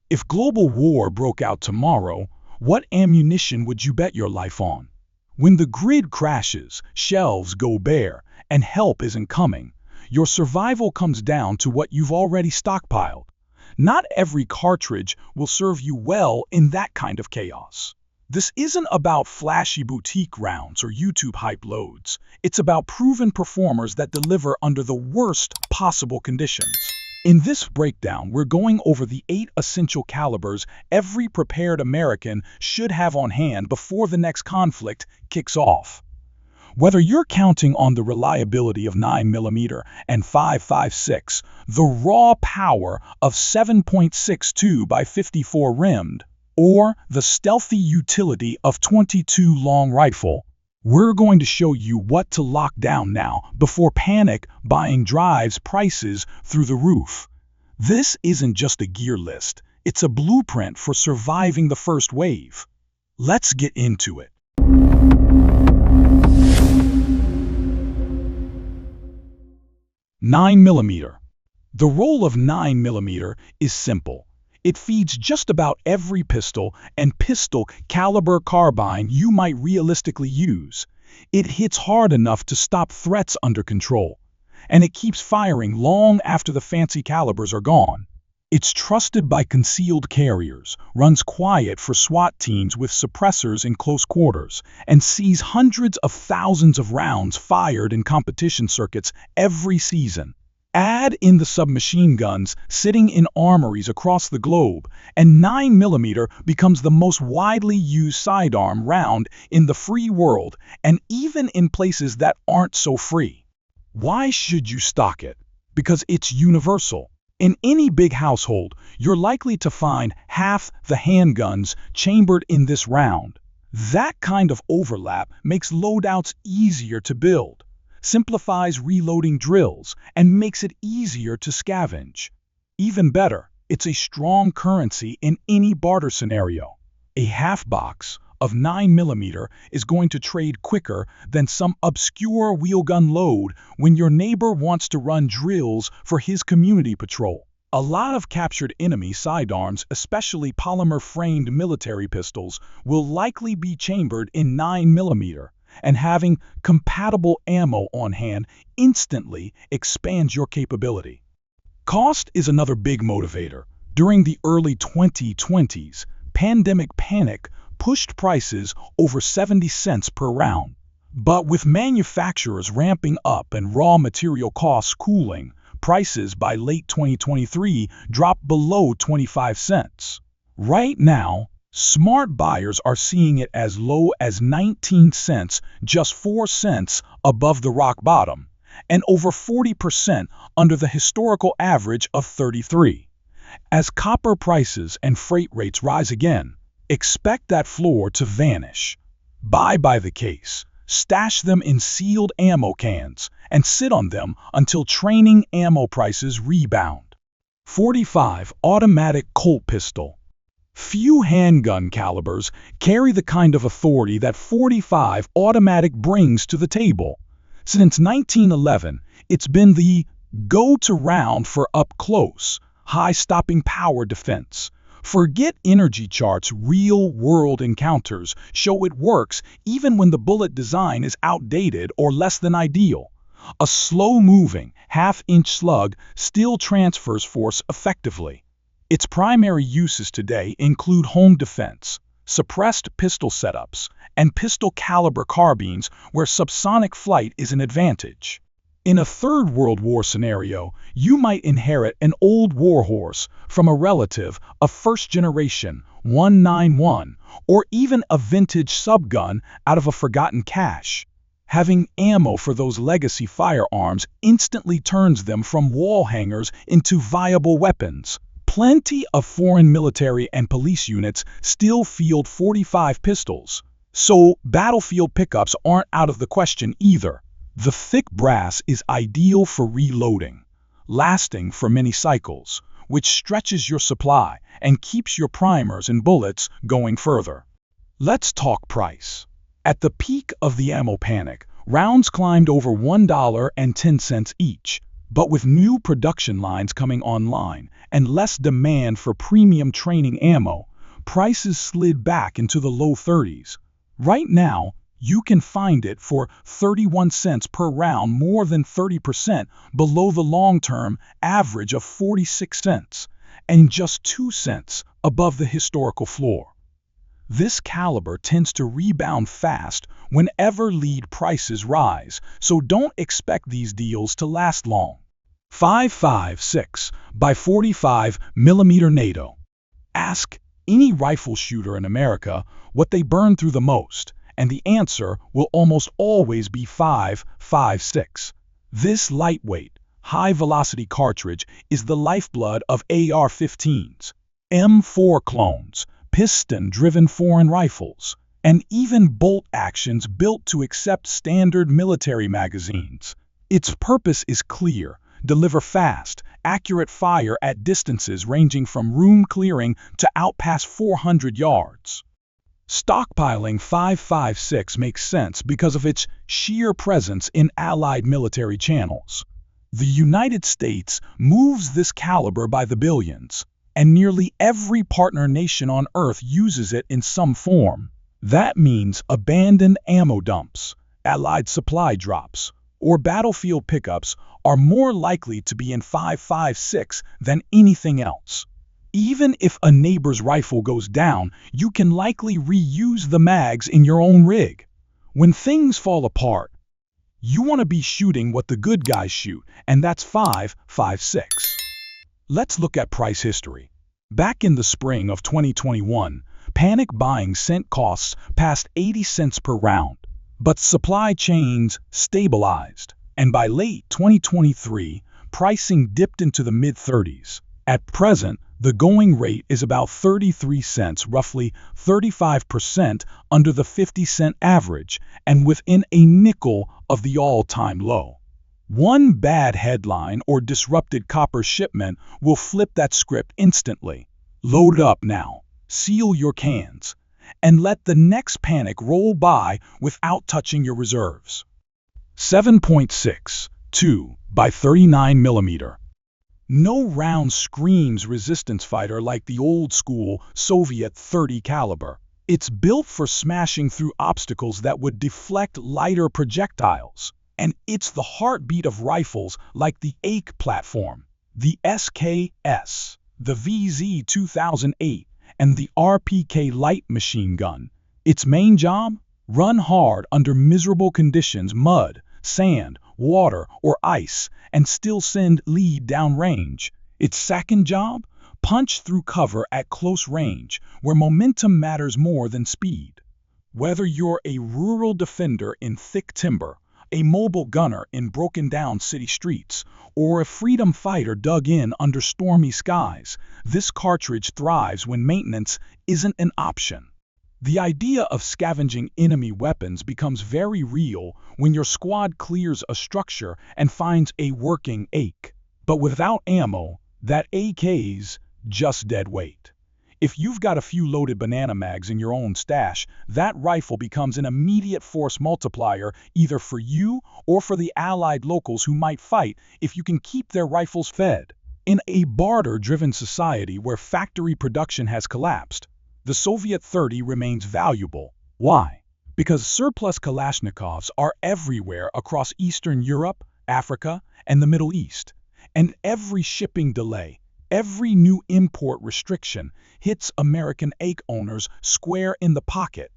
If global war broke out tomorrow, what ammunition would you bet your life on? When the grid crashes, shelves go bare, and help isn't coming, your survival comes down to what you've already stockpiled. Not every cartridge will serve you well in that kind of chaos. This isn't about flashy boutique rounds or YouTube hype loads. It's about proven performers that deliver under the worst possible conditions. In this breakdown, we're going over the 8 essential calibers every prepared American should have on hand before the next conflict kicks off. Whether you're counting on the reliability of 9mm and 5.56, the raw power of 7.62 by 54 rimmed, or the stealthy utility of 22 long rifle, we're going to show you what to lock down now before panic buying drives prices through the roof. This isn't just a gear list, it's a blueprint for surviving the first wave. Let's get into it. Nine millimeter. The role of 9mm is simple. It feeds just about every pistol and pistol caliber carbine you might realistically use. It hits hard enough to stop threats under control, and it keeps firing long after the fancy calibers are gone. It's trusted by concealed carriers, runs quiet for SWAT teams with suppressors in close quarters, and sees hundreds of thousands of rounds fired in competition circuits every season. Add in the submachine guns sitting in armories across the globe, and 9mm becomes the most widely used sidearm round in the free world, and even in places that aren't so free. Why should you stock it? Because it's universal. In any big household, you're likely to find half the handguns chambered in this round. That kind of overlap makes loadouts easier to build, simplifies reloading drills, and makes it easier to scavenge. Even better, it's a strong currency in any barter scenario. A half box of 9mm is going to trade quicker than some obscure wheelgun load when your neighbor wants to run drills for his community patrol. A lot of captured enemy sidearms, especially polymer-framed military pistols, will likely be chambered in 9mm, and having compatible ammo on hand instantly expands your capability. Cost is another big motivator. During the early 2020s, pandemic panic pushed prices over 70 cents per round. But with manufacturers ramping up and raw material costs cooling, prices by late 2023 dropped below 25 cents. Right now, smart buyers are seeing it as low as 19 cents, just 4 cents above the rock bottom, and over 40% under the historical average of 33. As copper prices and freight rates rise again, expect that floor to vanish. Buy by the case, stash them in sealed ammo cans, and sit on them until training ammo prices rebound. 45 Automatic Colt Pistol. Few handgun calibers carry the kind of authority that 45 automatic brings to the table. Since 1911, it's been the go-to round for up-close, high-stopping power defense. Forget energy charts, real-world encounters show it works even when the bullet design is outdated or less than ideal. A slow-moving, half-inch slug still transfers force effectively. Its primary uses today include home defense, suppressed pistol setups, and pistol caliber carbines where subsonic flight is an advantage. In a Third World War scenario, you might inherit an old warhorse from a relative, a first-generation 191, or even a vintage subgun out of a forgotten cache. Having ammo for those legacy firearms instantly turns them from wall hangers into viable weapons. Plenty of foreign military and police units still field 45 pistols, so battlefield pickups aren't out of the question either. The thick brass is ideal for reloading, lasting for many cycles, which stretches your supply and keeps your primers and bullets going further. Let's talk price. At the peak of the ammo panic, rounds climbed over $1.10 each. But with new production lines coming online and less demand for premium training ammo, prices slid back into the low 30s. Right now, you can find it for 31 cents per round, more than 30% below the long-term average of 46 cents, and just 2 cents above the historical floor. This caliber tends to rebound fast whenever lead prices rise, so don't expect these deals to last long. 5.56 by 45 millimeter NATO. Ask any rifle shooter in America what they burn through the most, and the answer will almost always be 5.56. This lightweight, high-velocity cartridge is the lifeblood of AR-15s, M4 clones, piston-driven foreign rifles, and even bolt actions built to accept standard military magazines. Its purpose is clear: deliver fast, accurate fire at distances ranging from room clearing to out past 400 yards. Stockpiling 5.56 makes sense because of its sheer presence in Allied military channels. The United States moves this caliber by the billions, and nearly every partner nation on Earth uses it in some form. That means abandoned ammo dumps, Allied supply drops, or battlefield pickups are more likely to be in 5.56 than anything else. Even if a neighbor's rifle goes down, you can likely reuse the mags in your own rig. When things fall apart, you want to be shooting what the good guys shoot, and that's 5.56. Let's look at price history. Back in the spring of 2021, panic buying sent costs past 80 cents per round, but supply chains stabilized, and by late 2023, pricing dipped into the mid-30s. At present, the going rate is about 33 cents, roughly 35% under the 50-cent average, and within a nickel of the all-time low. One bad headline or disrupted copper shipment will flip that script instantly. Load up now, seal your cans, and let the next panic roll by without touching your reserves. 7.62 by 39 millimeter. No round screams resistance fighter like the old-school Soviet .30 caliber. It's built for smashing through obstacles that would deflect lighter projectiles. And it's the heartbeat of rifles like the WWIII platform, the SKS, the VZ-2008, and the RPK light machine gun. Its main job? Run hard under miserable conditions, mud, sand, water, or ice, and still send lead downrange. Its second job? Punch through cover at close range, where momentum matters more than speed. Whether you're a rural defender in thick timber, a mobile gunner in broken-down city streets, or a freedom fighter dug in under stormy skies, this cartridge thrives when maintenance isn't an option. The idea of scavenging enemy weapons becomes very real when your squad clears a structure and finds a working AK. But without ammo, that AK's just dead weight. If you've got a few loaded banana mags in your own stash, that rifle becomes an immediate force multiplier either for you or for the Allied locals who might fight if you can keep their rifles fed. In a barter-driven society where factory production has collapsed, the Soviet .30 remains valuable. Why? Because surplus Kalashnikovs are everywhere across Eastern Europe, Africa, and the Middle East. And every shipping delay, every new import restriction hits American AK owners square in the pocket.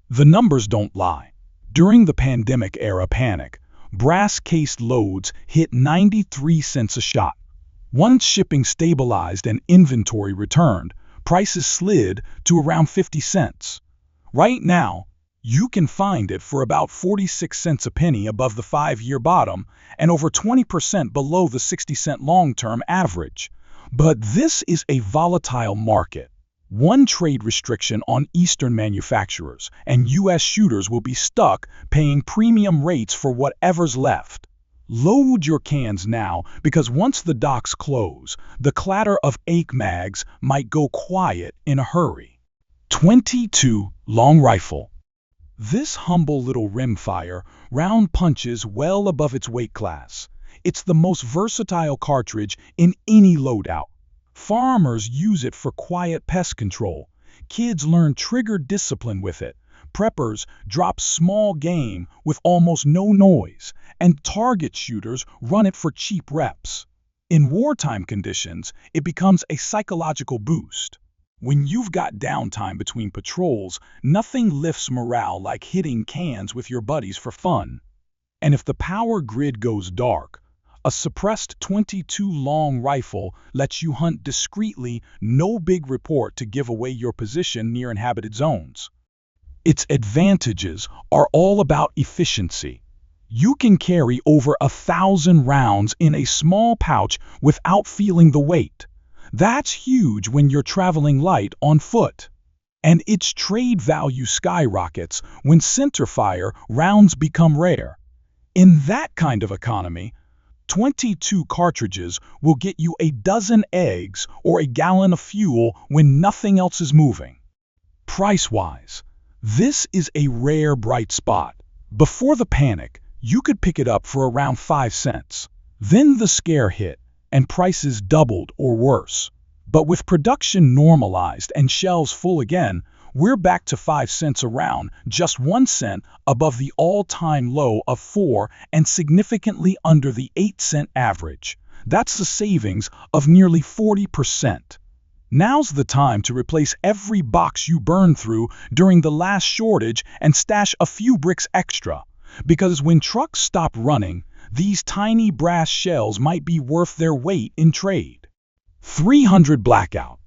The numbers don't lie. During the pandemic-era panic, brass-cased loads hit 93 cents a shot. Once shipping stabilized and inventory returned, prices slid to around 50 cents. Right now, you can find it for about 46 cents a penny above the 5-year bottom and over 20% below the 60-cent long-term average. But this is a volatile market. One trade restriction on Eastern manufacturers, and U.S. shooters will be stuck paying premium rates for whatever's left. Load your cans now, because once the docks close, the clatter of AK mags might go quiet in a hurry. 22 Long Rifle. This humble little rimfire round punches well above its weight class. It's the most versatile cartridge in any loadout. Farmers use it for quiet pest control. Kids learn trigger discipline with it. Preppers drop small game with almost no noise, and target shooters run it for cheap reps. In wartime conditions, it becomes a psychological boost. When you've got downtime between patrols, nothing lifts morale like hitting cans with your buddies for fun. And if the power grid goes dark, a suppressed 22 long rifle lets you hunt discreetly, no big report to give away your position near inhabited zones. Its advantages are all about efficiency. You can carry over 1,000 rounds in a small pouch without feeling the weight. That's huge when you're traveling light on foot. And its trade value skyrockets when centerfire rounds become rare. In that kind of economy, 22 cartridges will get you a dozen eggs or a gallon of fuel when nothing else is moving. Price-wise, this is a rare bright spot. Before the panic, you could pick it up for around 5 cents. Then the scare hit, and prices doubled or worse. But with production normalized and shelves full again, we're back to 5 cents a round, just 1 cent above the all-time low of 4 and significantly under the 8-cent average. That's a savings of nearly 40%. Now's the time to replace every box you burned through during the last shortage and stash a few bricks extra. Because when trucks stop running, these tiny brass shells might be worth their weight in trade. 300 Blackout.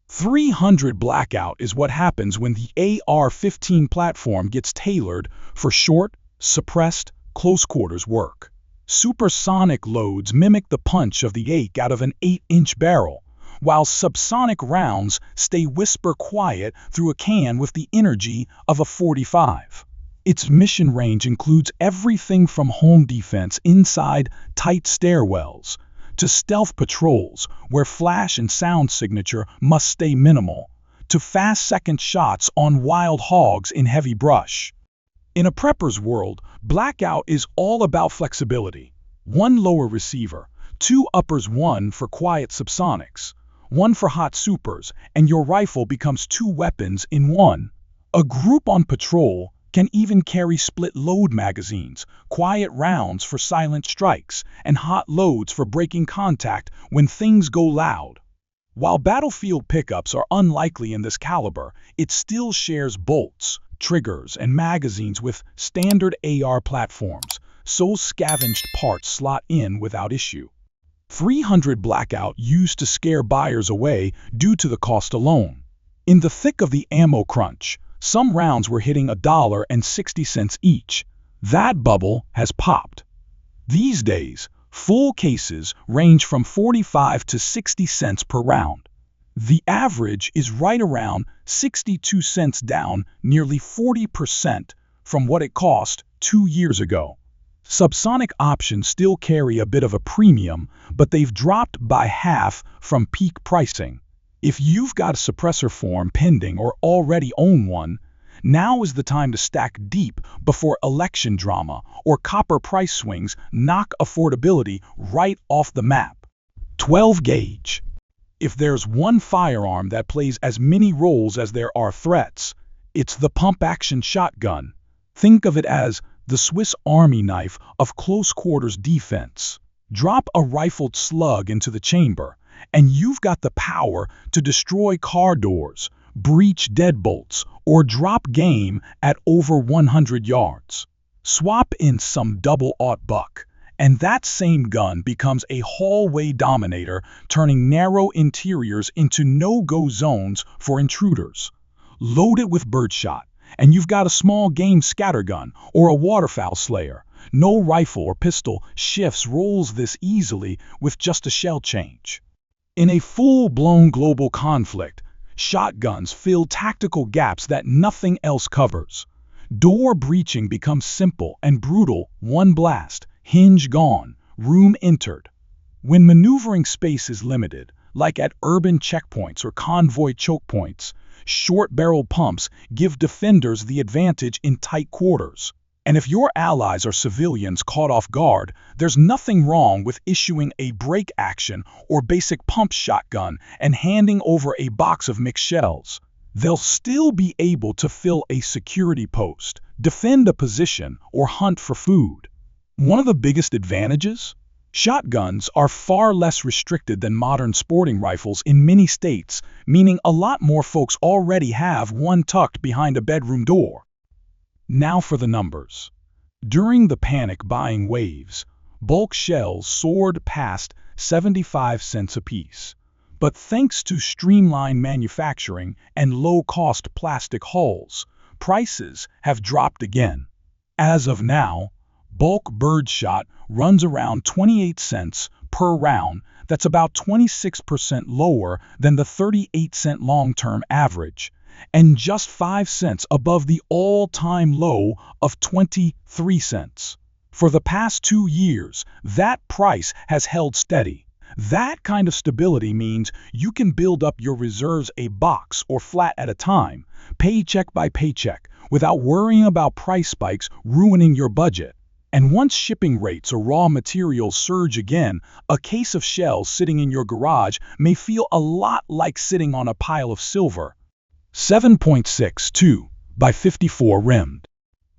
300 Blackout is what happens when the AR-15 platform gets tailored for short, suppressed, close-quarters work. Supersonic loads mimic the punch of the ache out of an 8-inch barrel, while subsonic rounds stay whisper quiet through a can with the energy of a .45. Its mission range includes everything from home defense inside tight stairwells to stealth patrols where flash and sound signature must stay minimal, to fast second shots on wild hogs in heavy brush. In a prepper's world, Blackout is all about flexibility. 1 lower receiver, 2 uppers, 1 for quiet subsonics, 1 for hot supers, and your rifle becomes 2 weapons in 1. A group on patrol can even carry split-load magazines, quiet rounds for silent strikes, and hot loads for breaking contact when things go loud. While battlefield pickups are unlikely in this caliber, it still shares bolts, triggers, and magazines with standard AR platforms, so scavenged parts slot in without issue. 300 Blackout used to scare buyers away due to the cost alone. In the thick of the ammo crunch, some rounds were hitting $1.60 each. That bubble has popped. These days, full cases range from 45 to 60 cents per round. The average is right around 62 cents, down nearly 40% from what it cost 2 years ago. Subsonic options still carry a bit of a premium, but they've dropped by half from peak pricing. If you've got a suppressor form pending or already own one, now is the time to stack deep before election drama or copper price swings knock affordability right off the map. 12 gauge. If there's one firearm that plays as many roles as there are threats, it's the pump-action shotgun. Think of it as the Swiss Army knife of close-quarters defense. Drop a rifled slug into the chamber, and you've got the power to destroy car doors, breach deadbolts, or drop game at over 100 yards. Swap in some double-aught buck, and that same gun becomes a hallway dominator, turning narrow interiors into no-go zones for intruders. Load it with birdshot, and you've got a small game scattergun or a waterfowl slayer. No rifle or pistol shifts rolls this easily with just a shell change. In a full-blown global conflict, shotguns fill tactical gaps that nothing else covers. Door breaching becomes simple and brutal. One blast, hinge gone, room entered. When maneuvering space is limited, like at urban checkpoints or convoy choke points, short-barrel pumps give defenders the advantage in tight quarters. And if your allies are civilians caught off guard, there's nothing wrong with issuing a break action or basic pump shotgun and handing over a box of mixed shells. They'll still be able to fill a security post, defend a position, or hunt for food. One of the biggest advantages? Shotguns are far less restricted than modern sporting rifles in many states, meaning a lot more folks already have one tucked behind a bedroom door. Now for the numbers. During the panic buying waves, bulk shells soared past 75 cents apiece. But thanks to streamlined manufacturing and low-cost plastic hulls, prices have dropped again. As of now, bulk birdshot runs around 28 cents per round. That's about 26% lower than the 38-cent long-term average, and just 5 cents above the all-time low of 23 cents. For the past 2 years, that price has held steady. That kind of stability means you can build up your reserves a box or flat at a time, paycheck by paycheck, without worrying about price spikes ruining your budget. And once shipping rates or raw materials surge again, a case of shells sitting in your garage may feel a lot like sitting on a pile of silver. 7.62 by 54 rimmed.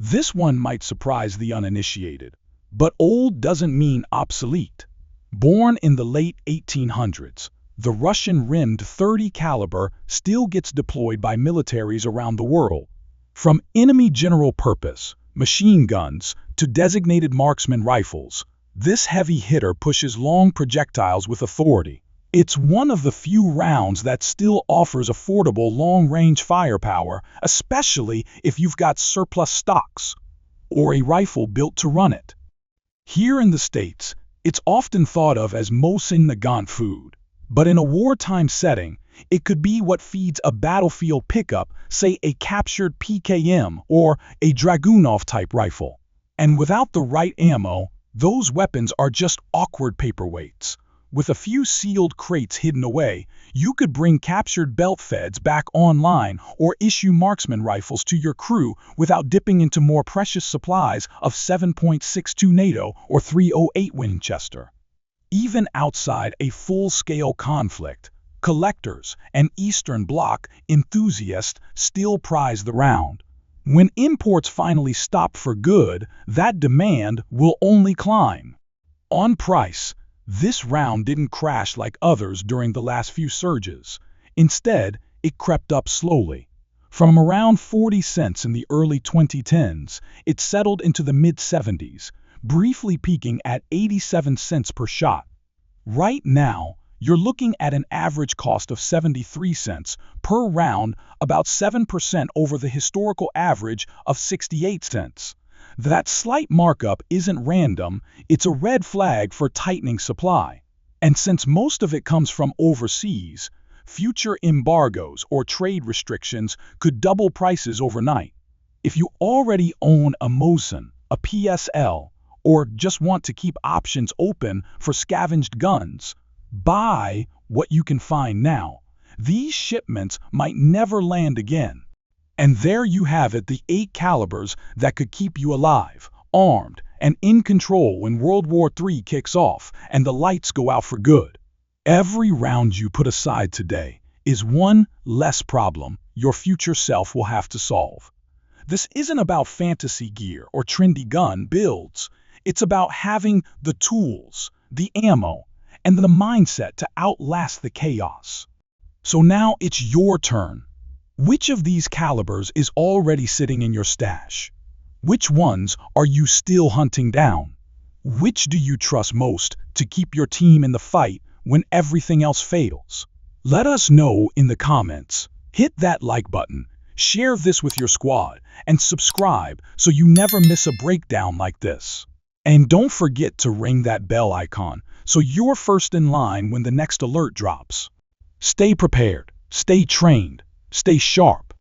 This one might surprise the uninitiated, but old doesn't mean obsolete. Born in the late 1800s, the Russian rimmed .30 caliber still gets deployed by militaries around the world. From enemy general purpose machine guns to designated marksman rifles, this heavy hitter pushes long projectiles with authority. It's one of the few rounds that still offers affordable long-range firepower, especially if you've got surplus stocks or a rifle built to run it. Here in the States, it's often thought of as most nagant food, but in a wartime setting, it could be what feeds a battlefield pickup, say a captured PKM or a Dragunov-type rifle. And without the right ammo, those weapons are just awkward paperweights. With a few sealed crates hidden away, you could bring captured belt feds back online or issue marksman rifles to your crew without dipping into more precious supplies of 7.62 NATO or 308 Winchester. Even outside a full-scale conflict, collectors and Eastern Bloc enthusiasts still prize the round. When imports finally stop for good, that demand will only climb. On price, this round didn't crash like others during the last few surges. Instead, it crept up slowly. From around 40 cents in the early 2010s, it settled into the mid-70s, briefly peaking at 87 cents per shot. Right now, you're looking at an average cost of 73 cents per round, about 7% over the historical average of 68 cents. That slight markup isn't random, it's a red flag for tightening supply. And since most of it comes from overseas, future embargoes or trade restrictions could double prices overnight. If you already own a Mosin, a PSL, or just want to keep options open for scavenged guns, buy what you can find now. These shipments might never land again. And there you have it, the 8 calibers that could keep you alive, armed, and in control when World War III kicks off and the lights go out for good. Every round you put aside today is one less problem your future self will have to solve. This isn't about fantasy gear or trendy gun builds. It's about having the tools, the ammo, and the mindset to outlast the chaos. So now it's your turn. Which of these calibers is already sitting in your stash? Which ones are you still hunting down? Which do you trust most to keep your team in the fight when everything else fails? Let us know in the comments. Hit that like button, share this with your squad, and subscribe so you never miss a breakdown like this. And don't forget to ring that bell icon so you're first in line when the next alert drops. Stay prepared, stay trained, stay sharp,